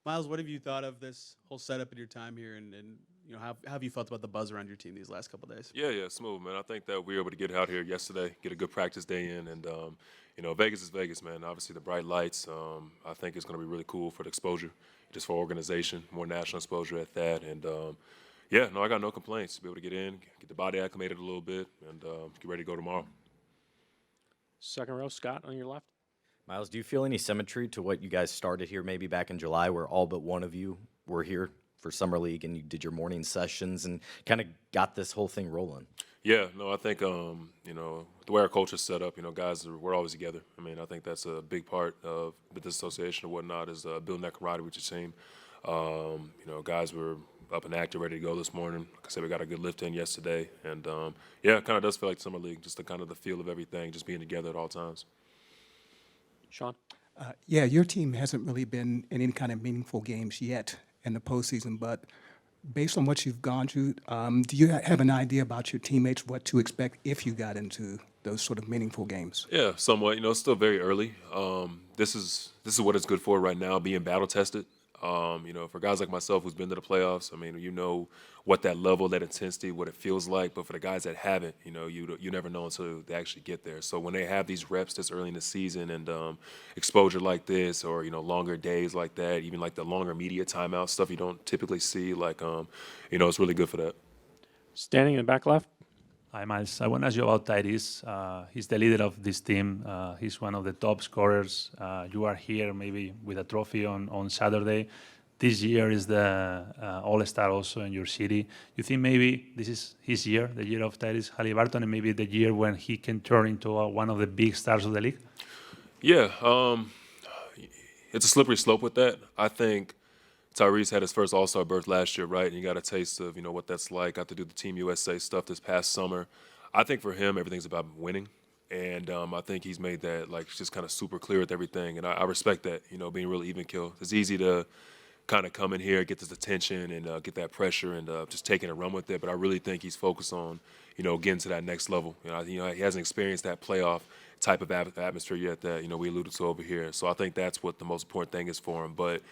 Myles, what have you thought of this whole setup in your time here, and how have you felt about the buzz around your team these last couple days? Yeah, smooth, man. I think that we were able to get out here yesterday, get a good practice day in, and Vegas is Vegas, man. Obviously, the bright lights. I think it's going to be really cool for the exposure, just for organization, more national exposure at that, and yeah, no, I got no complaints. Be able to get in, get the body acclimated a little bit, and get ready to go tomorrow. Second row, Scott on your left. Myles, do you feel any symmetry to what you guys started here maybe back in July, where all but one of you were here for Summer League and you did your morning sessions and kind of got this whole thing rolling? Yeah, no, I think the way our culture is set up, guys, we're always together. I mean, I think that's a big part of the association and whatnot is building that camaraderie with your team. Guys were up and active, ready to go this morning. Like I said, we got a good lift in yesterday, and yeah, it kind of does feel like summer league, just the kind of the feel of everything, just being together at all times. Sean. Yeah, your team hasn't really been in any kind of meaningful games yet in the postseason, but based on what you've gone through, do you have an idea about your teammates, what to expect if you got into those sort of meaningful games? Yeah, somewhat. It's still very early. This is what it's good for right now, being battle tested. For guys like myself who's been to the playoffs, I mean, you know what that level, that intensity, what it feels like. But for the guys that haven't, you never know until they actually get there. So when they have these reps this early in the season and exposure like this, or longer days like that, even like the longer media timeout stuff you don't typically see, like it's really good for that. Standing in the back left. Hi, Miles. I want to ask you about Tyrese. He's the leader of this team. He's one of the top scorers. You are here maybe with a trophy on Saturday. This year is the All-Star also in your city. You think maybe this is his year, the year of Tyrese Haliburton, and maybe the year when he can turn into one of the big stars of the league? Yeah, it's a slippery slope with that. I think Tyrese had his first All-Star berth last year, right? And you got a taste of, what that's like. Got to do the Team USA stuff this past summer. I think for him, everything's about winning. And I think he's made that, like, just kind of super clear with everything. And I respect that, being really even kill. It's easy to kind of come in here, get this attention and get that pressure and just taking a run with it. But I really think he's focused on, getting to that next level. He hasn't experienced that playoff type of atmosphere yet that, we alluded to over here. So I think that's what the most important thing is for him. But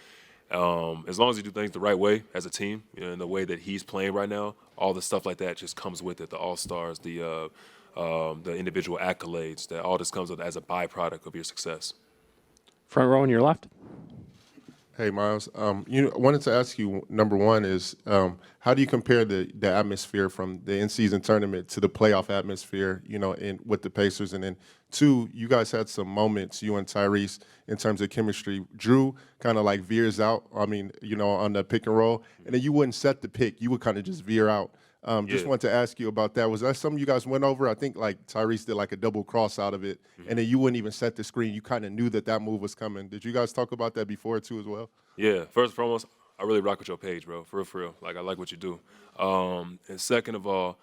as long as you do things the right way as a team, in the way that he's playing right now, all the stuff like that just comes with it. The All-Stars, the individual accolades, that all this comes with as a byproduct of your success. Front row on your left. Hey, Myles. I wanted to ask you, number one is, how do you compare the atmosphere from the in-season tournament to the playoff atmosphere, with the Pacers? And then, two, you guys had some moments, you and Tyrese, in terms of chemistry. Drew kind of like veers out, on the pick and roll, and then you wouldn't set the pick. You would kind of just veer out. Just wanted to ask you about that. Was that something you guys went over? I think like Tyrese did like a double cross out of it, and then you wouldn't even set the screen. You kind of knew that move was coming. Did you guys talk about that before too as well? Yeah, first and foremost, I really rock with your page, bro. For real. Like, I like what you do. And second of all,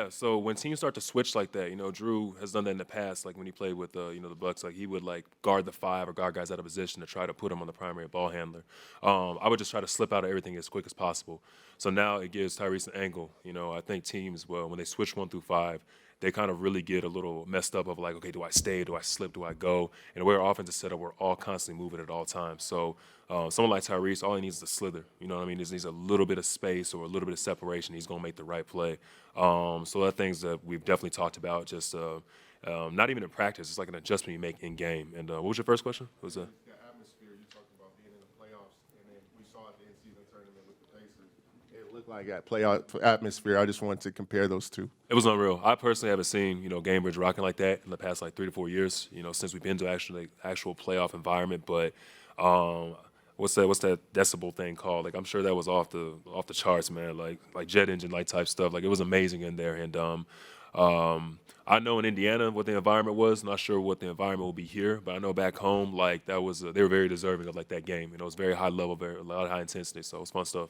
so when teams start to switch like that, Drew has done that in the past, like when he played with, the Bucks, like he would like guard the five or guard guys out of position to try to put him on the primary ball handler. I would just try to slip out of everything as quick as possible. So now it gives Tyrese an angle. I think teams, well, when they switch 1 through 5, they kind of really get a little messed up of like, okay, do I stay? Do I slip? Do I go? And the way our offense is set up, we're all constantly moving at all times. So someone like Tyrese, all he needs is a slither. You know what I mean? He needs a little bit of space or a little bit of separation. He's going to make the right play. So there are things that we've definitely talked about, just not even in practice. It's like an adjustment you make in game. And what was your first question? Was the atmosphere you talked about being in the playoffs, and then we saw at the in-season tournament with the Pacers. It looked like that playoff atmosphere. I just wanted to compare those two. It was unreal. I personally haven't seen, Gamebridge rocking like that in the past like 3 to 4 years, since we've been to actual playoff environment. But what's that decibel thing called? Like, I'm sure that was off the charts, man. Like jet engine light type stuff. Like, it was amazing in there. And I know in Indiana what the environment was. Not sure what the environment will be here, but I know back home, like that was they were very deserving of like that game. It was very high level, a lot of high intensity. So it was fun stuff.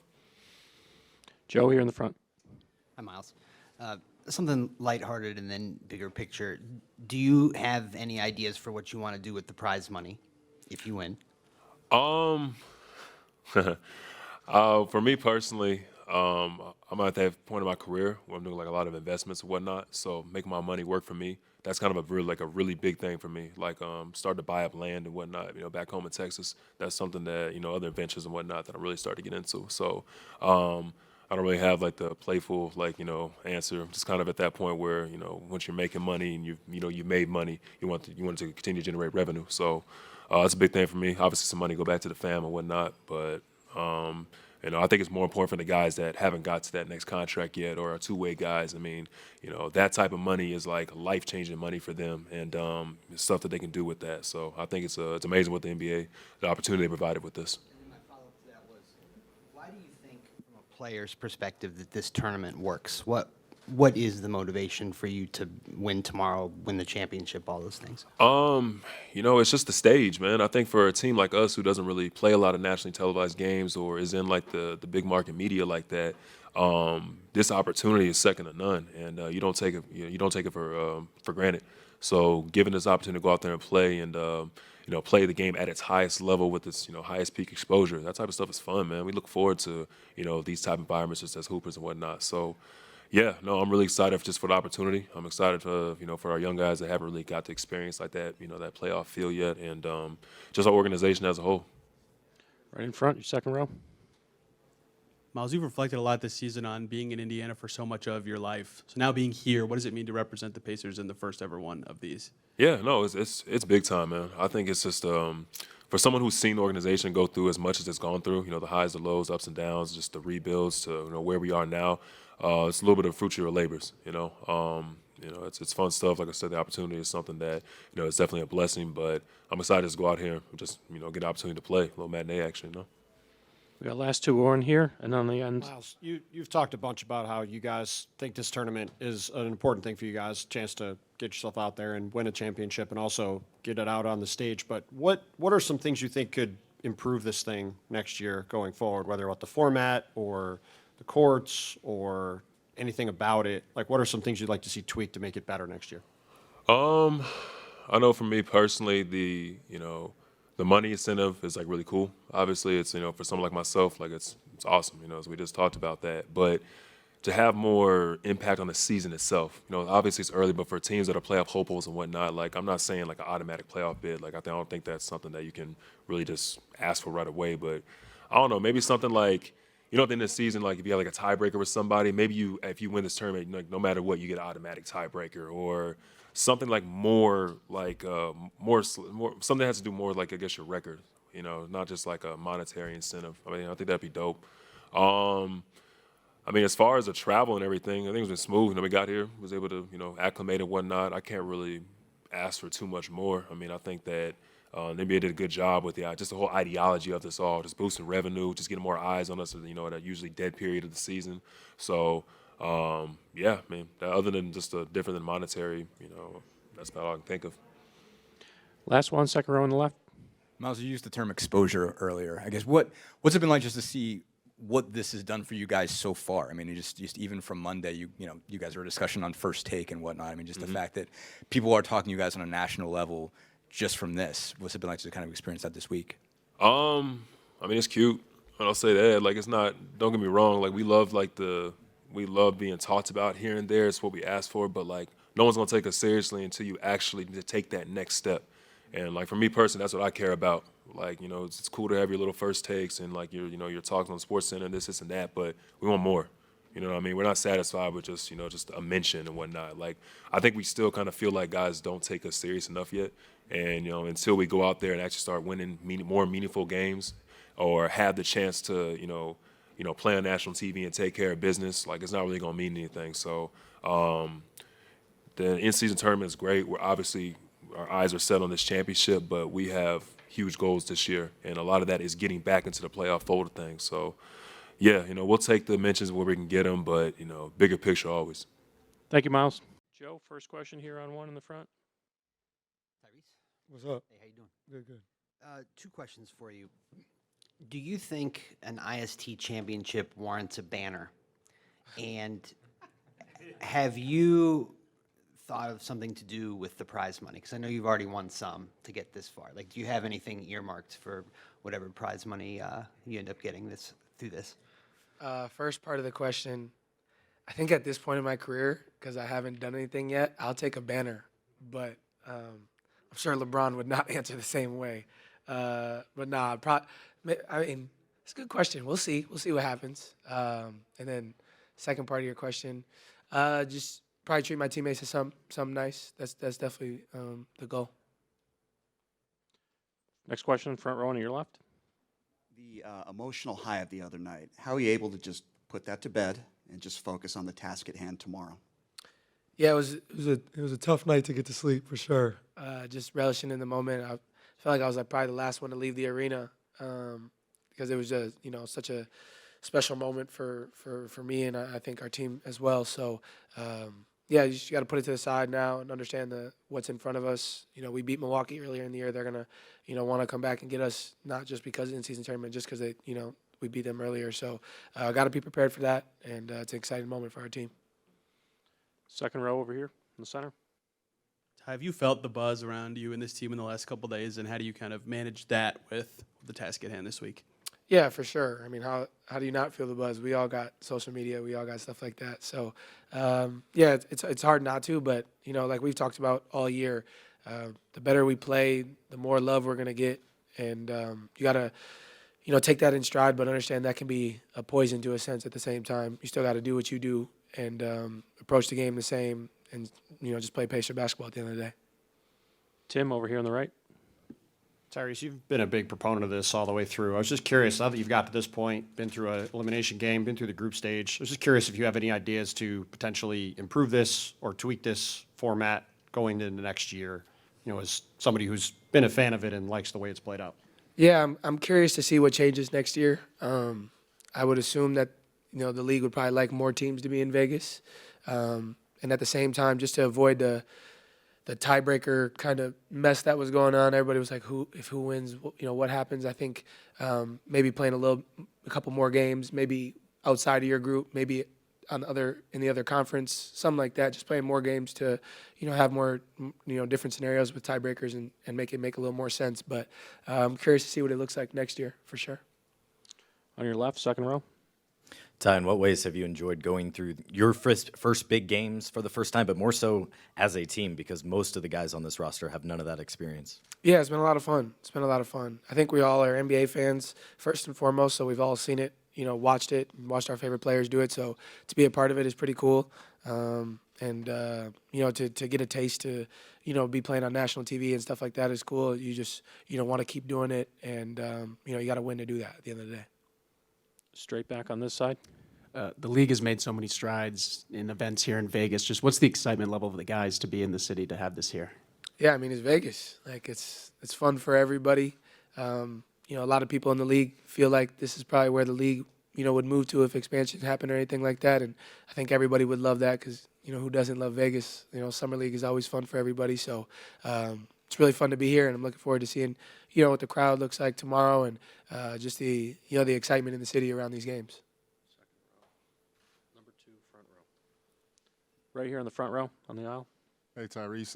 Joe here in the front. Hi, Myles. Something lighthearted and then bigger picture. Do you have any ideas for what you want to do with the prize money if you win? For me personally, I'm at that point in my career where I'm doing like a lot of investments and whatnot. So making my money work for me, that's kind of a really big thing for me. Like starting to buy up land and whatnot, back home in Texas. That's something that, other adventures and whatnot that I'm really starting to get into. So I don't really have like the playful answer. I'm just kind of at that point where, once you're making money and you've made money, you want to continue to generate revenue. So that's a big thing for me. Obviously some money go back to the fam and whatnot, but I think it's more important for the guys that haven't got to that next contract yet or are two-way guys. I mean, that type of money is like life-changing money for them and stuff that they can do with that. So I think it's amazing what the NBA, the opportunity they provided with this. And then my follow-up to that was, why do you think, from a player's perspective, that this tournament works? What is the motivation for you to win tomorrow, win the championship, all those things? It's just the stage, man. I think for a team like us who doesn't really play a lot of nationally televised games or is in like the big market media like that, this opportunity is second to none, and you don't take it for granted. So given this opportunity to go out there and play and play the game at its highest level with its highest peak exposure, that type of stuff is fun, man. We look forward to these type of environments just as hoopers and whatnot. So. Yeah, no, I'm really excited just for the opportunity. I'm excited for for our young guys that haven't really got to experience like that, that playoff feel yet, and just our organization as a whole. Right in front, your second row. Myles, you've reflected a lot this season on being in Indiana for so much of your life. So now being here, what does it mean to represent the Pacers in the first ever one of these? Yeah, no, it's big time, man. I think it's just for someone who's seen the organization go through as much as it's gone through, the highs, the lows, ups and downs, just the rebuilds to where we are now. It's a little bit of fruit of your labors, it's fun stuff. Like I said, the opportunity is something that, it's definitely a blessing, but I'm excited to go out here and just, get the opportunity to play a little matinee action, We got last two on here, and on the end. Myles, you've talked a bunch about how you guys think this tournament is an important thing for you guys, chance to get yourself out there and win a championship and also get it out on the stage. But what are some things you think could improve this thing next year going forward, whether about the format or the courts or anything about it? Like, what are some things you'd like to see tweaked to make it better next year? I know for me personally, the money incentive is like really cool. Obviously, it's for someone like myself, like it's awesome. As we just talked about that, but to have more impact on the season itself, obviously it's early, but for teams that are playoff hopefuls and whatnot, like I'm not saying like an automatic playoff bid. Like I don't think that's something that you can really just ask for right away. But I don't know, maybe something like. At the end of the season, like if you have like a tiebreaker with somebody, maybe if you win this tournament, like no matter what, you get an automatic tiebreaker or something like more something that has to do more like I guess your record, not just like a monetary incentive. I mean, I think that'd be dope. As far as the travel and everything, I think it's been smooth. We got here, was able to acclimate and whatnot. I can't really ask for too much more. I think that. The NBA did a good job with just the whole ideology of this all, just boosting revenue, just getting more eyes on us, at that usually dead period of the season. So, yeah, man, other than just different than monetary, that's about all I can think of. Last one, second row on the left. Myles, you used the term exposure earlier. I guess what's it been like just to see what this has done for you guys so far? I mean, just even from Monday, you guys were a discussion on First Take and whatnot. I mean, just the fact that people are talking to you guys on a national level. Just from this, what's it been like to kind of experience that this week? It's cute. I'll say that. Like, it's not. Don't get me wrong. Like, we love being talked about here and there. It's what we ask for. But like, no one's gonna take us seriously until you actually take that next step. And like for me personally, that's what I care about. Like, it's cool to have your little first takes and like your talks on SportsCenter, this and that. But we want more. You know what I mean? We're not satisfied with just just a mention and whatnot. Like, I think we still kind of feel like guys don't take us serious enough yet. And, until we go out there and actually start winning more meaningful games or have the chance to, play on national TV and take care of business, like it's not really going to mean anything. So the in-season tournament is great. We're obviously, our eyes are set on this championship, but we have huge goals this year. And a lot of that is getting back into the playoff fold of things. So, yeah, we'll take the mentions where we can get them, but, bigger picture always. Thank you, Myles. Joe, first question here on one in the front. Tyrese? What's up? Hey, how you doing? Good. Two questions for you. Do you think an IST championship warrants a banner? And have you thought of something to do with the prize money? Because I know you've already won some to get this far. Like, do you have anything earmarked for whatever prize money you end up getting through this? First part of the question, I think at this point in my career, because I haven't done anything yet, I'll take a banner. but I'm sure LeBron would not answer the same way. But nah, I mean, it's a good question. We'll see. We'll see what happens. And then second part of your question, just probably treat my teammates as something nice. That's definitely the goal. Next question, front row on your left. The emotional high of the other night, how are you able to just put that to bed and just focus on the task at hand tomorrow? Yeah, it was a tough night to get to sleep for sure. Just relishing in the moment. I felt like I was probably the last one to leave the arena because it was just such a special moment for me and I think our team as well. So yeah, you just got to put it to the side now and understand what's in front of us. We beat Milwaukee earlier in the year. They're gonna want to come back and get us, not just because of the in-season tournament, just because we beat them earlier. So got to be prepared for that, and it's an exciting moment for our team. Second row over here in the center. Have you felt the buzz around you and this team in the last couple of days, and how do you kind of manage that with the task at hand this week? Yeah, for sure. I mean, how do you not feel the buzz? We all got social media. We all got stuff like that. So, yeah, it's hard not to. But, like we've talked about all year, the better we play, the more love we're going to get. And you got to, take that in stride, but understand that can be a poison to a sense at the same time. You still got to do what you do and approach the game the same and, just play Pacer basketball at the end of the day. Tim, over here on the right. Tyrese, you've been a big proponent of this all the way through. I was just curious, now that you've got to this point, been through an elimination game, been through the group stage, I was just curious if you have any ideas to potentially improve this or tweak this format going into next year, as somebody who's been a fan of it and likes the way it's played out. Yeah, I'm curious to see what changes next year. I would assume that, the league would probably like more teams to be in Vegas. And at the same time, just to avoid the tiebreaker kind of mess that was going on. Everybody was like, who wins, what happens? I think maybe playing a couple more games, maybe outside of your group, maybe in the other conference, something like that. Just playing more games to, have more, different scenarios with tiebreakers and make it make a little more sense. But I'm curious to see what it looks like next year for sure. On your left, second row. Ty, in what ways have you enjoyed going through your first big games for the first time, but more so as a team, because most of the guys on this roster have none of that experience? Yeah, it's been a lot of fun. I think we all are NBA fans first and foremost, so we've all seen it, watched our favorite players do it. So to be a part of it is pretty cool. To get a taste to, be playing on national TV and stuff like that is cool. You just, want to keep doing it, and, you got to win to do that at the end of the day. Straight back on this side. The league has made so many strides in events here in Vegas. Just what's the excitement level of the guys to be in the city to have this here? Yeah, I mean, it's Vegas. Like, it's fun for everybody. A lot of people in the league feel like this is probably where the league, would move to if expansion happened or anything like that. And I think everybody would love that because, who doesn't love Vegas? Summer League is always fun for everybody. So it's really fun to be here, and I'm looking forward to seeing, what the crowd looks like tomorrow and just the excitement in the city around these games. Number 2, front row. Right here in the front row on the aisle. Hey, Tyrese.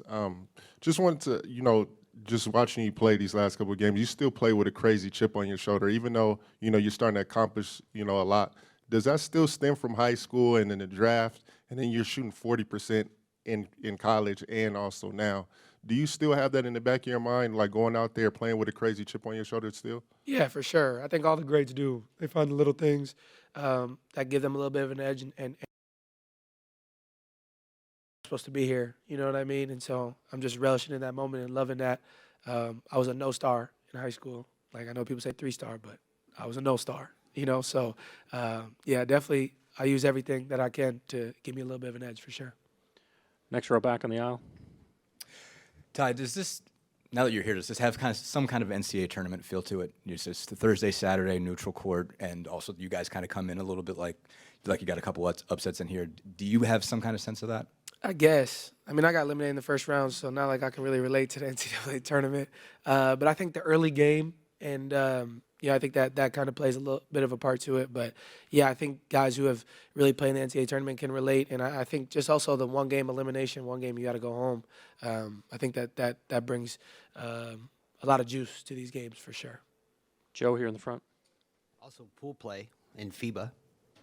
Just wanted to, just watching you play these last couple of games, you still play with a crazy chip on your shoulder, even though, you're starting to accomplish, a lot. Does that still stem from high school and in the draft, and then you're shooting 40% in college and also now? Do you still have that in the back of your mind, like going out there playing with a crazy chip on your shoulder still? Yeah, for sure. I think all the greats do. They find the little things that give them a little bit of an edge and supposed to be here, you know what I mean? And so I'm just relishing in that moment and loving that. I was a no star in high school. Like, I know people say 3-star, but I was a no star, So, yeah, definitely I use everything that I can to give me a little bit of an edge for sure. Next row back on the aisle. Ty, now that you're here, does this have some kind of NCAA tournament feel to it? It's just the Thursday, Saturday, neutral court, and also you guys kind of come in a little bit like you got a couple upsets in here. Do you have some kind of sense of that? I guess. I mean, I got eliminated in the first round, so not like I can really relate to the NCAA tournament. But I think the early game and I think that kind of plays a little bit of a part to it. But, yeah, I think guys who have really played in the NCAA tournament can relate. And I think just also the one-game elimination, one game you got to go home, I think that brings a lot of juice to these games for sure. Joe here in the front. Also, pool play in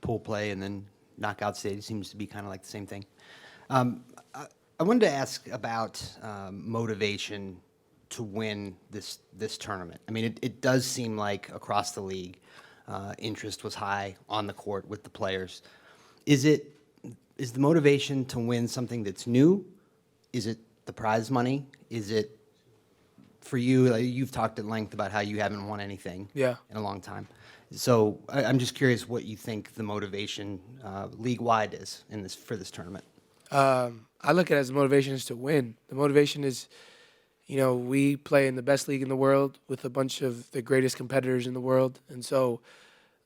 pool play and then knockout stage seems to be kind of like the same thing. I wanted to ask about motivation to win this tournament. I mean, it does seem like across the league, interest was high on the court with the players. Is the motivation to win something that's new? Is it the prize money? Is it for you? Like, you've talked at length about how you haven't won anything Yeah. in a long time. So I'm just curious what you think the motivation league-wide is for this tournament. I look at it as the motivation is to win. The motivation is, we play in the best league in the world with a bunch of the greatest competitors in the world. And so,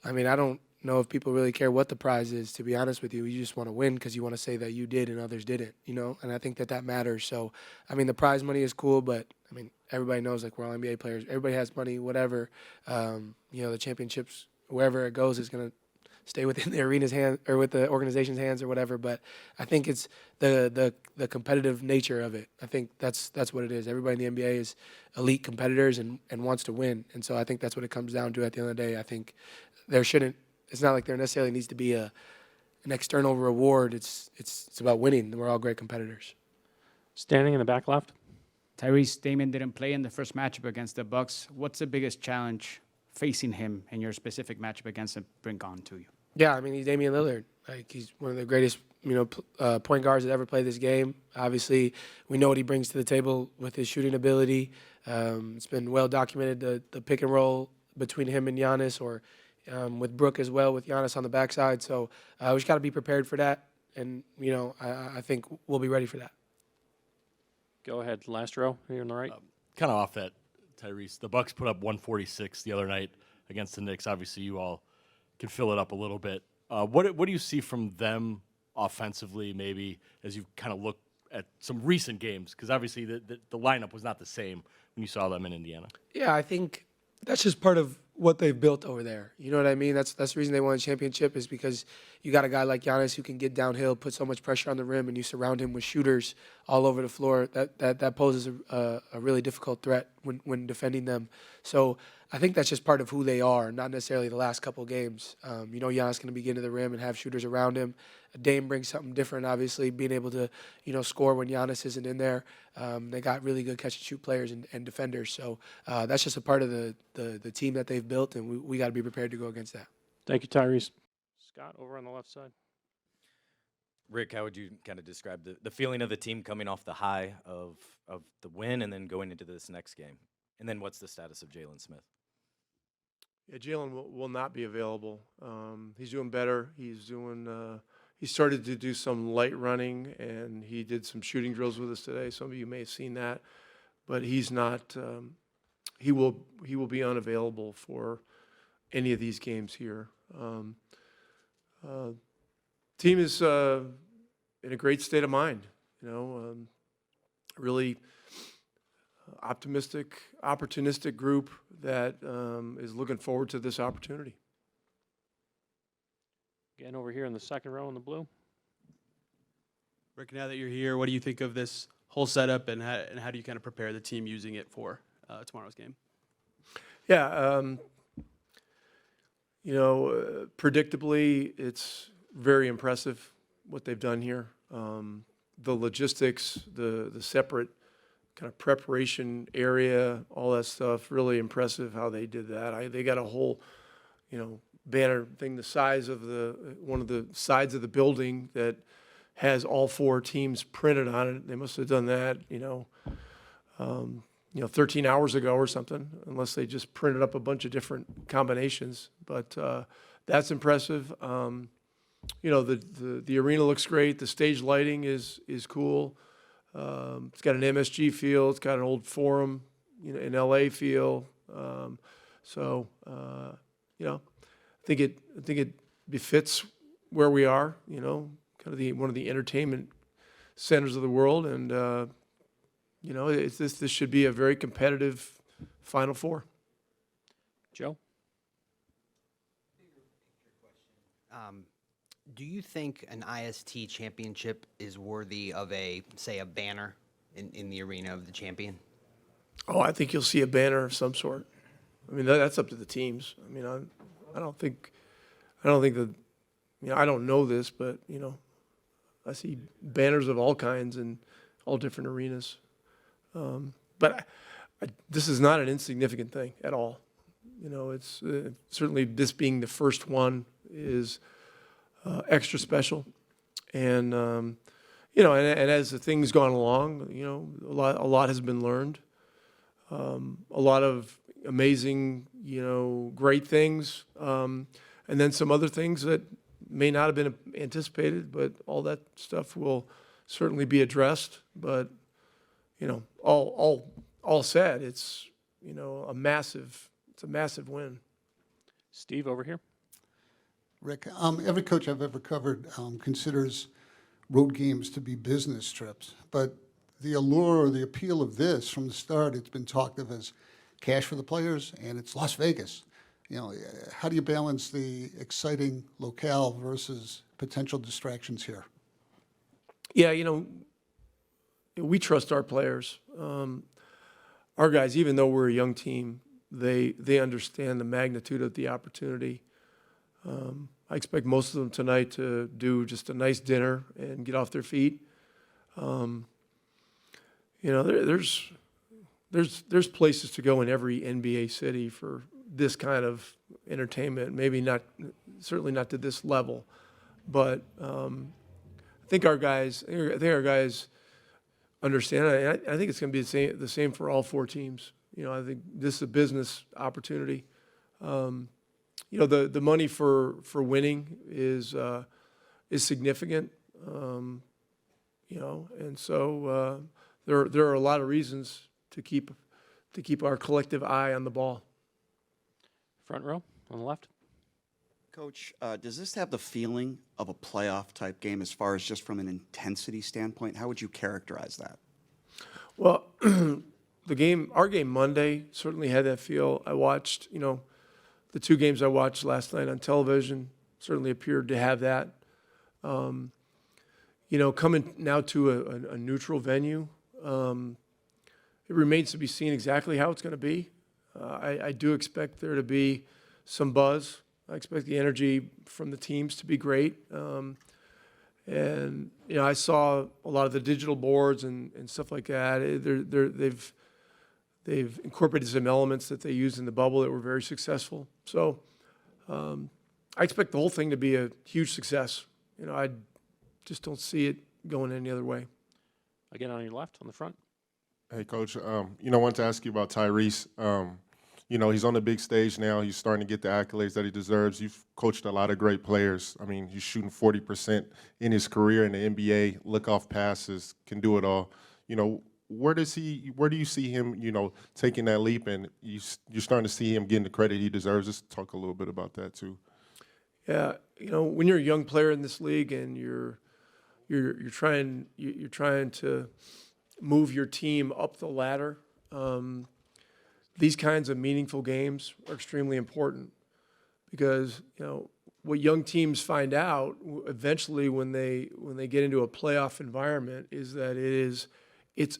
I mean, I don't know if people really care what the prize is, to be honest with you. You just want to win because you want to say that you did and others didn't, And I think that matters. So, I mean, the prize money is cool, but, I mean, everybody knows, like, we're all NBA players. Everybody has money, whatever. The championships, wherever it goes, is going to stay within the arena's hand or with the organization's hands or whatever. But I think it's the competitive nature of it. I think that's what it is. Everybody in the NBA is elite competitors and wants to win. And so I think that's what it comes down to at the end of the day. I think it's not like there necessarily needs to be an external reward. It's about winning. We're all great competitors. Standing in the back left. Tyrese, Damian didn't play in the first matchup against the Bucks. What's the biggest challenge facing him in your specific matchup against him bring on to you? Yeah, I mean, he's Damian Lillard. Like, he's one of the greatest, point guards that ever played this game. Obviously, we know what he brings to the table with his shooting ability. It's been well documented, the pick and roll between him and Giannis, or with Brook as well, with Giannis on the backside. So we just got to be prepared for that. And, I think we'll be ready for that. Go ahead, last row here on the right. Kind of off that, Tyrese. The Bucks put up 146 the other night against the Knicks. Obviously, you all can fill it up a little bit. What do you see from them offensively, maybe, as you kind of look at some recent games? Because obviously the lineup was not the same when you saw them in Indiana. Yeah, I think that's just part of what they've built over there. You know what I mean? That's the reason they won a championship, is because you got a guy like Giannis who can get downhill, put so much pressure on the rim, and you surround him with shooters all over the floor. That poses a really difficult threat when defending them. So I think that's just part of who they are, not necessarily the last couple of games. Giannis going to be getting to the rim and have shooters around him. Dame brings something different, obviously, being able to, score when Giannis isn't in there. They got really good catch-and-shoot players and defenders. So that's just a part of the team that they've built, and we got to be prepared to go against that. Thank you, Tyrese. Scott, over on the left side. Rick, how would you kind of describe the feeling of the team coming off the high of the win and then going into this next game? And then what's the status of Jalen Smith? Yeah, Jalen will not be available. He's doing better. He started to do some light running, and he did some shooting drills with us today. Some of you may have seen that, but he's not. He will be unavailable for any of these games here. Team is in a great state of mind. Really optimistic, opportunistic group that is looking forward to this opportunity. Again, over here in the second row in the blue. Rick, now that you're here, what do you think of this whole setup, and how do you kind of prepare the team using it for tomorrow's game? Yeah, predictably, it's very impressive what they've done here. The logistics, the separate kind of preparation area, all that stuff, really impressive how they did that. They got a whole, banner thing the size of one of the sides of the building that has all four teams printed on it. They must have done that, 13 hours ago or something, unless they just printed up a bunch of different combinations. But that's impressive. The arena looks great. The stage lighting is cool. It's got an MSG feel. It's got an old Forum, an LA feel. I think it befits where we are. Kind of one of the entertainment centers of the world, and this should be a very competitive Final Four. Joe? Do you think an IST championship is worthy of a banner in the arena of the champion? Oh, I think you'll see a banner of some sort. I mean, that's up to the teams. I mean, I don't think that, I don't know this, but, I see banners of all kinds in all different arenas. But this is not an insignificant thing at all. You know, it's certainly this being the first one is extra special. And, you know, and as the thing's gone along, you know, a lot has been learned. A lot of amazing, you know, great things. And then some other things that may not have been anticipated, but all that stuff will certainly be addressed. But, you know, all said, it's, you know, a massive win. Steve, over here. Rick, every coach I've ever covered considers road games to be business trips, but the allure or the appeal of this from the start, it's been talked of as cash for the players, and it's Las Vegas. You know, how do you balance the exciting locale versus potential distractions here? Yeah, you know, we trust our players. Our guys, even though we're a young team, they understand the magnitude of the opportunity. I expect most of them tonight to do just a nice dinner and get off their feet. You know, there's places to go in every NBA city for this kind of entertainment. Maybe not, certainly not to this level, but I think our guys understand. I think it's going to be the same for all four teams. You know, I think this is a business opportunity. You know, the money for winning is significant. You know, and so there are a lot of reasons to keep our collective eye on the ball. Front row on the left. Coach, does this have the feeling of a playoff type game as far as just from an intensity standpoint? How would you characterize that? Well, our game Monday certainly had that feel. I watched, you know, the two games I watched last night on television certainly appeared to have that. You know, coming now to a neutral venue, it remains to be seen exactly how it's going to be. I do expect there to be some buzz. I expect the energy from the teams to be great. And, you know, I saw a lot of the digital boards and stuff like that. They've incorporated some elements that they used in the bubble that were very successful. So I expect the whole thing to be a huge success. You know, I just don't see it going any other way. Again, on your left, on the front. Hey, Coach. You know, I wanted to ask you about Tyrese. You know, he's on the big stage now. He's starting to get the accolades that he deserves. You've coached a lot of great players. I mean, he's shooting 40% in his career in the NBA, look-off passes, can do it all. You know, where do you see him, you know, taking that leap, and you're starting to see him getting the credit he deserves? Just talk a little bit about that, too. Yeah, you know, when you're a young player in this league and you're trying to move your team up the ladder, these kinds of meaningful games are extremely important because, you know, what young teams find out eventually when they get into a playoff environment is that it's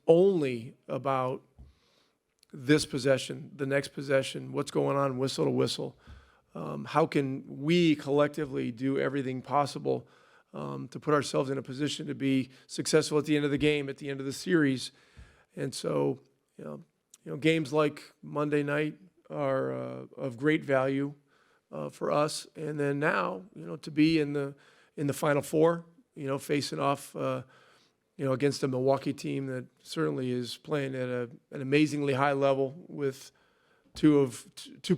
only about this possession, the next possession, what's going on whistle to whistle. How can we collectively do everything possible to put ourselves in a position to be successful at the end of the game, at the end of the series? And so, you know, games like Monday night are of great value for us. And then now, you know, to be in the Final Four, you know, facing off, you know, against a Milwaukee team that certainly is playing at an amazingly high level with two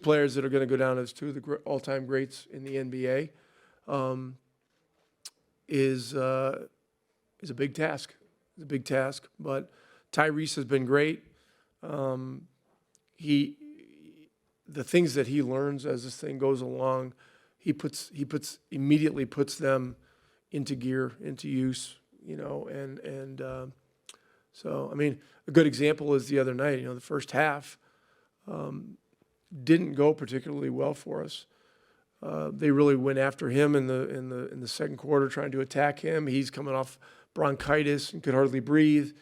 players that are going to go down as two of the all-time greats in the NBA, is a big task. It's a big task. But Tyrese has been great. The things that he learns as this thing goes along, he immediately puts them into gear, into use, you know, and so, I mean, a good example is the other night, you know, the first half didn't go particularly well for us. They really went after him in the second quarter, trying to attack him. He's coming off bronchitis and could hardly breathe.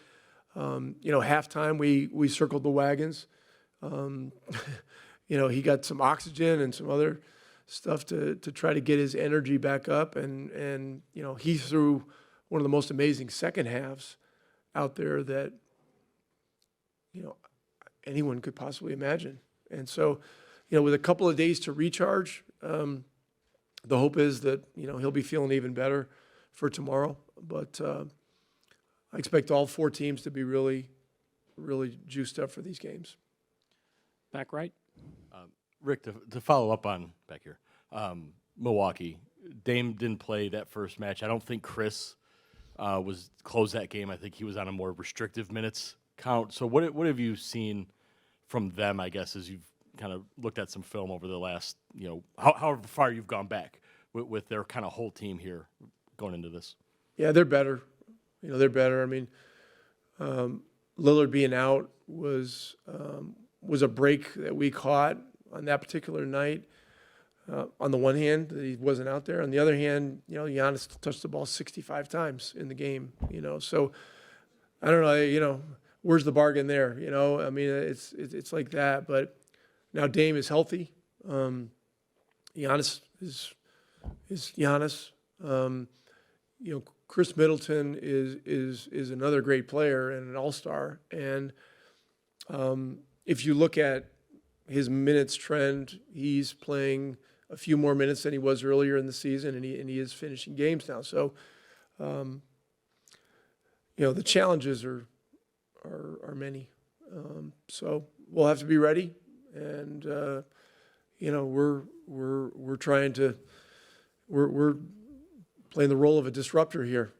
You know, halftime we circled the wagons. You know, he got some oxygen and some other stuff to try to get his energy back up, and you know, he threw one of the most amazing second halves out there that, anyone could possibly imagine. And so, with a couple of days to recharge, the hope is that, he'll be feeling even better for tomorrow. But I expect all 4 teams to be really, really juiced up for these games. Back right. Rick, to follow up on back here, Milwaukee, Dame didn't play that first match. I don't think Chris was closed that game. I think he was on a more restrictive minutes count. So what have you seen from them, I guess, as you've kind of looked at some film over the last, however far you've gone back with their kind of whole team here going into this? Yeah, they're better. They're better. I mean, Lillard being out was a break that we caught on that particular night. On the one hand, that he wasn't out there. On the other hand, Giannis touched the ball 65 times in the game. So I don't know. Where's the bargain there? I mean, it's like that. But now Dame is healthy. Giannis is Giannis. Chris Middleton is another great player and an all-star. And if you look at his minutes trend, he's playing a few more minutes than he was earlier in the season, and he is finishing games now. So, the challenges are many. So we'll have to be ready, and we're trying to we're playing the role of a disruptor here,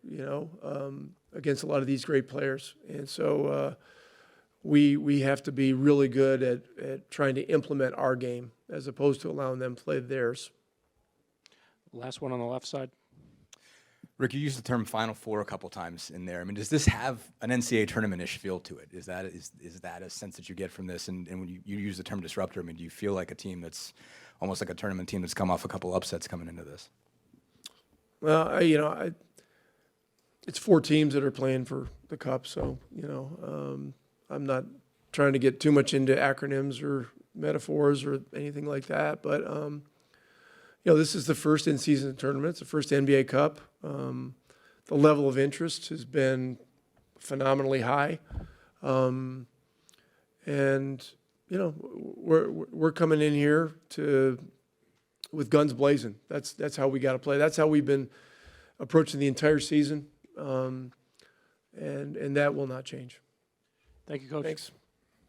against a lot of these great players, and so we have to be really good at trying to implement our game as opposed to allowing them to play theirs. Last one on the left side. Rick, you used the term Final Four a couple times in there. I mean, does this have an NCAA tournament-ish feel to it? Is that a sense that you get from this? And when you use the term disruptor, I mean, do you feel like a team that's almost like a tournament team that's come off a couple upsets coming into this? Well, it's 4 teams that are playing for the cup, so I'm not trying to get too much into acronyms or metaphors or anything like that, but this is the first in-season tournament. It's the first NBA Cup. The level of interest has been phenomenally high, and we're coming in here with guns blazing. That's how we got to play. That's how we've been approaching the entire season, and that will not change. Thank you, Coach. Thanks.